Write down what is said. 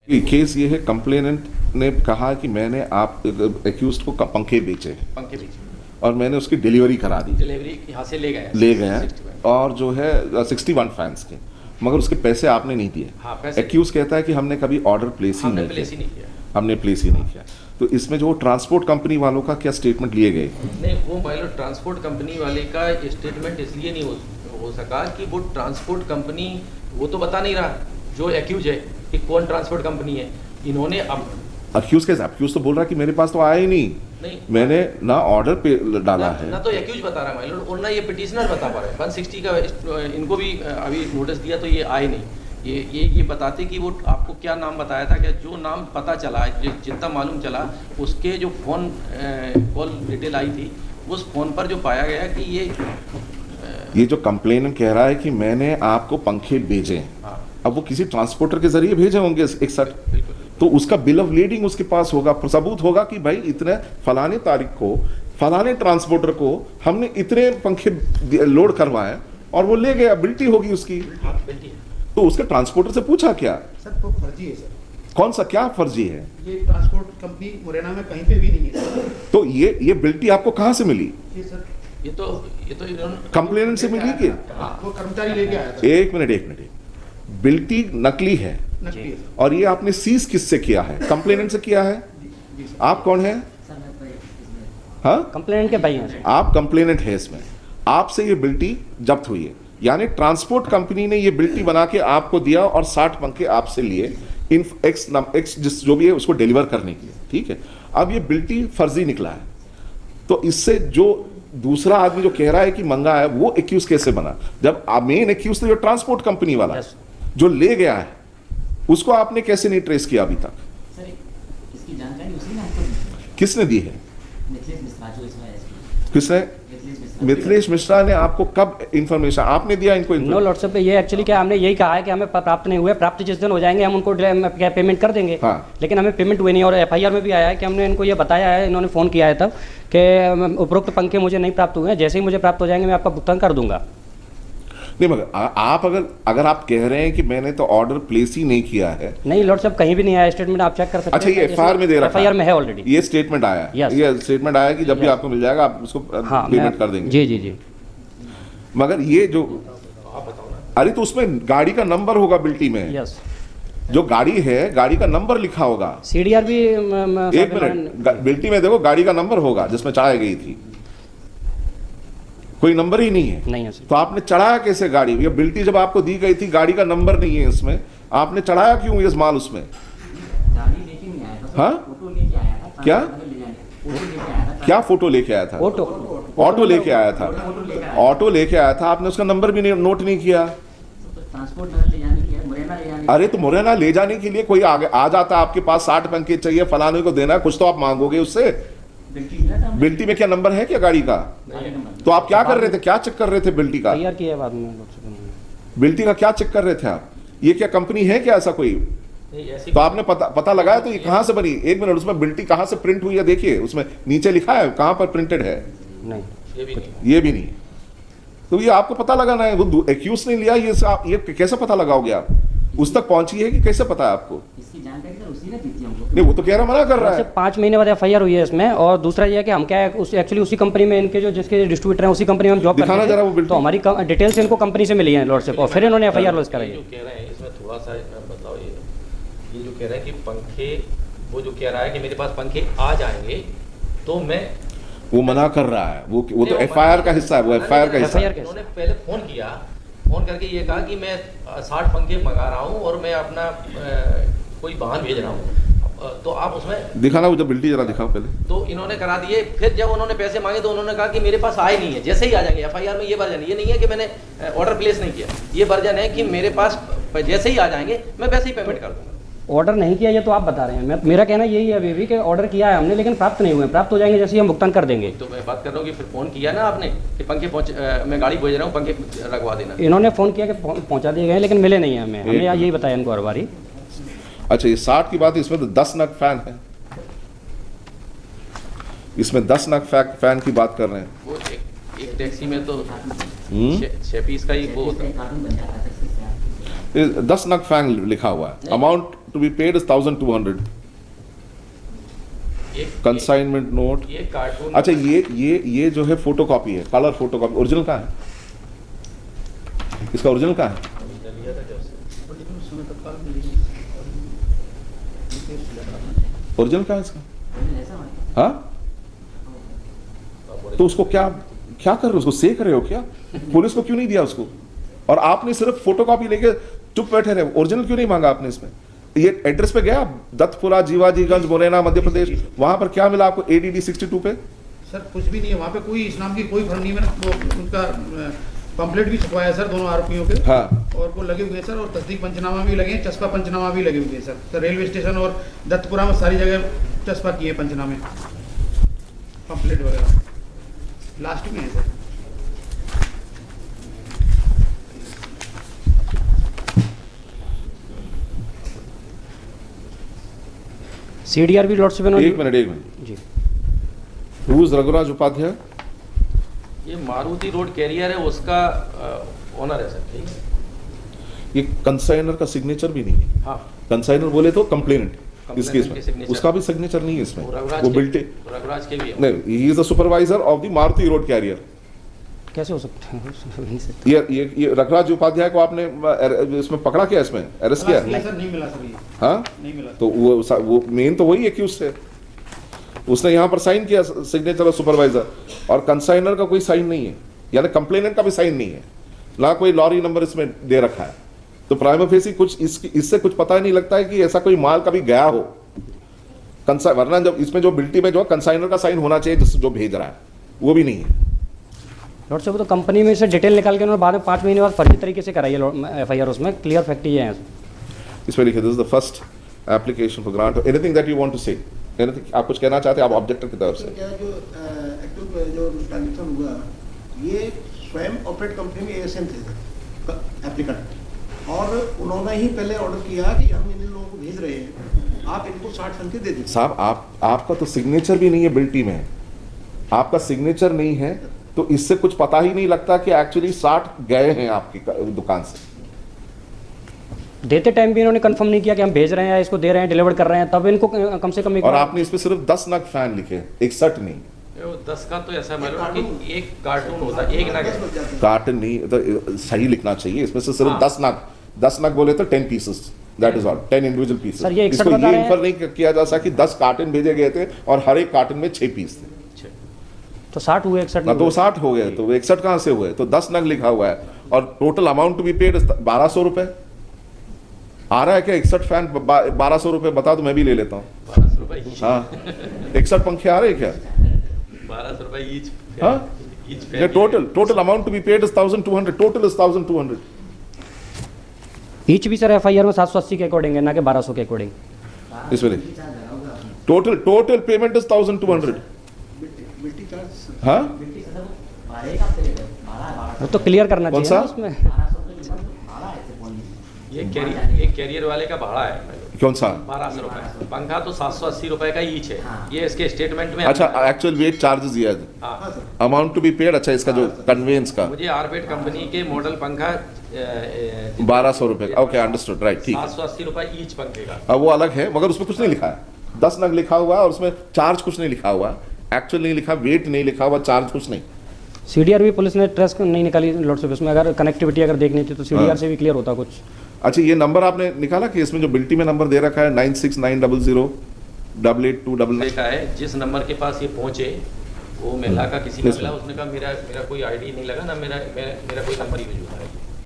Case ये है, complainant ने कहा कि मैंने आप एक्यूज्ड को पंखे बेचे और मैंने उसकी डिलीवरी करा दी, डिलीवरी यहाँ से ले गया और जो है 61 फैंस के, मगर उसके पैसे आपने नहीं दिए। हाँ, एक्यूज कहता है कि हमने कभी ऑर्डर प्लेस ही नहीं किया, हमने प्लेस ही नहीं किया। तो इसमें जो ट्रांसपोर्ट कंपनी वालों का क्या स्टेटमेंट लिए गए? नहीं, वो पायलट ट्रांसपोर्ट कंपनी वाले का स्टेटमेंट इसलिए नहीं हो सका कि वो ट्रांसपोर्ट कंपनी वो तो बता नहीं रहा जो एक्यूज है कि कौन ट्रांसपोर्ट कंपनी है। इन्होंने अब एक्यूज तो बोल रहा है कि मेरे पास तो आया ही नहीं, मैंने ना ऑर्डर पे डाला है, ना तो एक्यूज बता रहा है माइलॉर्ड और ना ये पिटिशनर बता पा रहे हैं। 160 का इनको भी अभी नोटिस दिया तो ये आए नहीं। ये बताते कि वो आपको क्या नाम बताया था, क्या जो नाम पता चला, जितना मालूम चला, उसके जो फ़ोन कॉल डिटेल आई थी उस फ़ोन पर जो पाया गया कि ये जो कंप्लेनेंट कह रहा है कि मैंने आपको पंखे भेजे, हाँ। अब वो किसी ट्रांसपोर्टर के जरिए भेजे होंगे 61, तो उसका बिल ऑफ लीडिंग उसके पास होगा, सबूत होगा कि भाई इतने फलाने तारीख को फलाने ट्रांसपोर्टर को हमने इतने पंखे लोड करवाए और वो ले गया, बिल्टी होगी उसकी। तो उसके ट्रांसपोर्टर से पूछा क्या? सर वो फर्जी है सर। कौन सा, क्या फर्जी है? ये ट्रांसपोर्ट कंपनी मुरैना में कहीं पे भी नहीं है। तो ये बिल्टी आपको कहाँ से मिली? ये सर ये तो कंप्लेनेंट से मिली कि वो कर्मचारी लेके आया था। एक मिनट, बिल्टी नकली है और ये आपने सीज किससे किया है? कंप्लेनेंट से किया है। आप कौन है? हाँ, कंप्लेनेंट के भाई हैं। आप कंप्लेनेंट है इसमें, आपसे ये बिल्टी जब्त हुई है, यानी ट्रांसपोर्ट कंपनी ने ये बिल्टी बना के आपको दिया और 60 पंखे आपसे लिए इन एक्स जिस जो भी है उसको डिलीवर करने के लिए, ठीक है। अब ये बिल्टी फर्जी निकला है, तो इससे जो दूसरा आदमी जो कह रहा है कि मंगा है वो एक्यूज कैसे बना? जब मेन एक्यूज तो जो ट्रांसपोर्ट कंपनी वाला जो ले गया है उसको आपने कैसे नहीं ट्रेस किया अभी तक? सर, इसकी जानकारी उसी ने आपको दी। किसने दी है? मिथिलेश मिश्रा जो इसमें किसने? मिथिलेश मिश्रा ने आपको कब इंफॉर्मेशन आपने दिया इनको? नो लॉर्डशिप, ये एक्चुअली क्या हमने यही कहा है कि हमें प्राप्त नहीं हुए, प्राप्त जिस दिन हो जाएंगे हम उनको पेमेंट कर देंगे। हाँ। लेकिन हमें पेमेंट हुई नहीं और एफआईआर में भी आया है कि हमने इनको ये बताया है, इन्होंने फ़ोन किया है तब कि उपरोक्त पंखे मुझे नहीं प्राप्त हुए हैं, जैसे ही मुझे प्राप्त हो जाएंगे मैं आपका भुगतान कर दूंगा। नहीं, मगर आप अगर आप कह रहे हैं कि मैंने तो ऑर्डर प्लेस ही नहीं किया है। नहीं लॉर्ड साहब, कहीं भी नहीं आया स्टेटमेंट, आप चेक कर सकते हैं। अच्छा, ये एफआईआर में दे रखा है? एफआईआर में है ऑलरेडी, ये स्टेटमेंट आया है। ये स्टेटमेंट आया कि जब भी आपको मिल जाएगा आप उसको पेमेंट कर देंगे। जी। मगर ये जो अरे तो उसमें गाड़ी का नंबर होगा बिल्टी में। यस, जो गाड़ी है गाड़ी का नंबर लिखा होगा। सीडीआर भी एक मिनट, बिल्टी में देखो गाड़ी का नंबर होगा जिसमें चाय गई थी, कोई नंबर ही नहीं है। नहीं है सर। तो आपने चढ़ाया कैसे गाड़ी? ये बिल्टी जब आपको दी गई थी, गाड़ी का नंबर नहीं है इसमें, आपने चढ़ाया क्यों ये माल उसमें? गाड़ी लेके नहीं आया था। हाँ? फोटो लेके आया था। क्या? फोटो लेके आया था। क्या फोटो लेके आया था? ऑटो लेके आया था। ऑटो लेके आया था, आपने उसका नंबर भी नोट नहीं किया। ट्रांसपोर्ट ले जाने के लिए, मुरैना ले जाने। अरे तो मुरैना ले जाने के लिए कोई आगे आ जाता, आपके पास 60 पंखे चाहिए, फलाने को देना है, कुछ तो आप मांगोगे उससे। बिल्टी में क्या नंबर है क्या गाड़ी का? तो आप क्या कर रहे थे, क्या चेक कर रहे थे बिल्टी का? तैयार किया बाद में। बिल्टी का क्या चेक कर रहे थे आप? ये क्या कंपनी है क्या ऐसा कोई? तो आपने पता लगाया तो ये कहां से बनी? एक मिनट, उसमें बिल्टी कहां से प्रिंट हुई है देखिए, उसमें नीचे लिखा है कहां पर प्रिंटेड है? नहीं, ये भी नहीं। तो ये आपको पता लगाना है, वो एक्यूज ने लिया, ये कैसे पता लगाओगे आप? उस तक पहुंची है कि कैसे पता है आपको? इसकी जानकारी सर उसी ने दी थी हमको। नहीं, वो तो कह रहा मना कर रहा है। 5 महीने बाद एफआईआर हुई है इसमें। और दूसरा ये है कि हम क्या है एक्चुअली उसी कंपनी में इनके जो जिसके डिस्ट्रीब्यूटर हैं उसी कंपनी में हम जॉब दिखाना जरा वो बिल्टी। तो हमारी डिटेल्स इनको कंपनी से मिली है लॉर्डशिप, और फिर इन्होंने एफआईआर लॉन्च कराई है। जो कह रहे हैं इसमें थोड़ा सा बताओ, ये जो कह रहे हैं कि पंखे, वो जो कह रहा है कि मेरे पास पंखे आ जाएंगे तो मैं, वो मना कर रहा है, वो तो एफआईआर का हिस्सा है, वो एफआईआर का हिस्सा है। उन्होंने पहले फोन करके ये कहा कि मैं 60 पंखे मंगा रहा हूँ और मैं अपना कोई वाहन भेज रहा हूँ, तो आप उसमें दिखाना, वो जब बिल्टी जरा दिखाओ पहले। तो इन्होंने करा दिए। फिर जब उन्होंने पैसे मांगे तो उन्होंने कहा कि मेरे पास आए नहीं है, जैसे ही आ जाएंगे। एफआईआर में ये वर्जन, ये नहीं है कि मैंने ऑर्डर प्लेस नहीं किया, ये वर्जन है कि मेरे पास जैसे ही आ जाएंगे मैं वैसे ही पेमेंट कर दूंगा। ऑर्डर नहीं किया ये तो आप बता रहे हैं, मेरा कहना यही है अभी भी कि ऑर्डर किया है हमने, लेकिन प्राप्त नहीं हुए। प्राप्त हो जाएंगे जैसे ही हम भुगतान कर देंगे। तो मैं बात कर रहा हूँ कि फिर फोन किया ना आपने कि पंखे मैं गाड़ी भेज रहा हूँ, पंखे रखवा देना। इन्होंने फ़ोन किया कि पहुंचा दिए गए, लेकिन मिले नहीं है हमें यही बताया इनको हर बारी। अच्छा, ये 60 की बात है, इसमें तो 10 नग फैन है, इसमें 10 नग फैन की बात कर रहे हैं। वो एक टैक्सी में तो 6 पीस का ही वो होता है। 10 नग फैन लिखा हुआ है, amount to be paid is 1,200. Consignment note. ये कार्टून। अच्छा ये जो है फोटोकॉपी है, कलर फोटोकॉपी। ओरिजिनल कहाँ है इसका? ओरिजिनल कहाँ है? ओरिजिनल कहाँ है इसका? हाँ, तो उसको क्या क्या कर रहे हो? उसको सेक रहे हो क्या? पुलिस को क्यों नहीं दिया उसको? और आपने सिर्फ फोटोकॉपी लेके चुप बैठे रहे। ओरिजिनल क्यों नहीं मांगा आपने इसमें? ये एड्रेस पे गया दत्तपुरा, जीवाजीगंज, मुरैना, मध्य प्रदेश, वहां पर क्या मिला आपको ADD 62 पे? सर कुछ भी नहीं है वहाँ पे, कोई इस नाम की कोई फर्म नहीं है। मैंने वो उनका पंपलेट भी छपवाया सर दोनों आरोपियों के। हाँ। और वो लगे हुए सर, और तस्दीक पंचनामा भी लगे हैं, चस्पा पंचनामा भी लगे हुए हैं सर रेलवे स्टेशन और दत्तपुरा में सारी जगह चस्पा किए पंचनामे, पंपलेट वगैरह लास्ट में है सर। CDR भी लॉर्डशिप एक minute ji. Who is Raghuraj Upadhyay? ये मारुति रोड कैरियर है, उसका ओनर है सर। ठीक है, ये कंसाइनर का सिग्नेचर भी नहीं है। हाँ। कंसाइनर बोले तो कंप्लेनेंट इस केस के में, signature। उसका भी सिग्नेचर नहीं है इसमें। रघुराज वो के- बिल्टे रघुराज के भी है। नहीं, he is the supervisor of the Maruti road carrier. कैसे हो सकता है? हो नहीं सकता। ये रघुराज उपाध्याय को आपने इसमें पकड़ा क्या? इसमें अरेस्ट किया? नहीं सर, नहीं मिला सर ये, हाँ, नहीं मिला। तो वो मेन तो वही एक्यूज है। उसने यहाँ पर साइन किया सिग्नेचर ऑफ सुपरवाइजर, और कंसाइनर का कोई साइन नहीं है, यानी कंप्लेनेंट का भी साइन नहीं है, ना कोई लॉरी नंबर इसमें दे रखा है। तो प्राइमा फेसी कुछ इससे कुछ पता ही नहीं लगता है कि ऐसा कोई माल कभी गया हो। वरना जब इसमें जो बिल्टी में जो कंसाइनर का साइन होना चाहिए जो भेज रहा है, वो भी नहीं है। लॉर्डशिप तो कंपनी में से डिटेल निकाल के उन्होंने बाद में 5 महीने बाद फर्जी तरीके से कराई है FIR। उसमें क्लियर फैक्ट ये है। इसमें लिखे this is the first application for grant. Anything that you want to say? Anything आप कुछ कहना चाहते हैं? आप ऑब्जेक्टर की तरफ से। क्या जो एक्चुअल जो ट्रांजेक्शन हुआ, ये स्वयं ऑपरेट कंपनी में ASN थे एप्लीकेंट, और उन्होंने ही पहले ऑर्डर किया कि हम इन लोगों को भेज रहे हैं, आप इनको 60 टन के दे दीजिए। साहब आपका तो सिग्नेचर भी नहीं है बिल्टी में, आपका सिग्नेचर नहीं है, तो इससे कुछ पता ही नहीं लगता कि एक्चुअली 60 गए हैं आपकी दुकान से। देते टाइम भी इन्होंने कंफर्म नहीं किया कि हम भेज रहे हैं, इसको दे रहे हैं, डिलीवर कर रहे हैं, तब इनको कम से कम और आपने इस पे सिर्फ 10 नग फैन लिखे, 61 नहीं। 10 का तो ऐसा मालूम कि एक कार्टून होता है, एक नग है। कार्टन नहीं, तो सही लिखना चाहिए। इसमें से सिर्फ हाँ। 10 नग बोले तो 10 pieces, that is all, 10 individual pieces. Sir, ये 61 इसको बता ये रहे हैं। इन्फर नहीं किया जा सका कि 10 कार्टन भेजे गए थे और हर एक कार्टन में 6 पीस थे। तो 60 हुए, 61 ना नहीं तो हुए। 60 हो गए, तो वो 61 कहाँ से हुए? तो 10 नग लिखा हुआ है, और total amount to be paid 1200 रुपए आ रहा है क्या? 61 फैन 1200 रुपए बता दो, मैं भी ले लेता हूँ। 1200 रुपए ईच। हाँ, 61 पंखे आ रहे हैं क्या? 1200 रुपए ईच। हाँ, ईच ये total amount to be paid is 1200, total is 1200। Each भी सर FIR में 780 के अकॉर्डिंग है, ना कि 1200 के अकॉर्डिंग। इसमें टोटल पेमेंट इज 1200। बिल्टी चार्ज हाँ, बिल्टी से सर भाड़े का पे भाड़ा वो तो क्लियर करना कौन चाहिए ना सा? उसमें। 1200 भाड़ा है सिर्फ ओनली। ये कैरियर वाले का भाड़ा है कौन सा? 1200 रुपए। पंखा तो 780 रुपए का ईच है। ये इसके स्टेटमेंट में। अच्छा, एक्चुअल वेट चार्जेस ये है, हाँ। Amount to be paid. अच्छा, इसका जो कन्वेंस का मुझे आरबेट कंपनी के मॉडल पंखा 1200 रुपए का। ओके, अंडरस्टूड, राइट, ठीक है। 780 रुपए ईच पंखे का। अब वो अलग है, मगर उसमें कुछ नहीं लिखा है। 10 नग लिखा हुआ है और उसमें चार्ज कुछ नहीं लिखा हुआ, एक्चुअल नहीं लिखा, वेट नहीं लिखा हुआ, चार्ज कुछ नहीं। CDR भी पुलिस ने ट्रेस नहीं निकाली लॉर्डशिप। इसमें अगर कनेक्टिविटी अगर देखनी थी तो CDR हाँ। से भी क्लियर होता कुछ। अच्छा, ये नंबर आपने निकाला कि इसमें जो बिल्टी में नंबर दे रखा है 9690088299? देखा है जिस नंबर के पास ये पहुंचे, वो महिला का किसी का मिला, उसने कहा मेरा कोई आईडी नहीं लगा ना, मेरा कोई नंबर यूज होता है।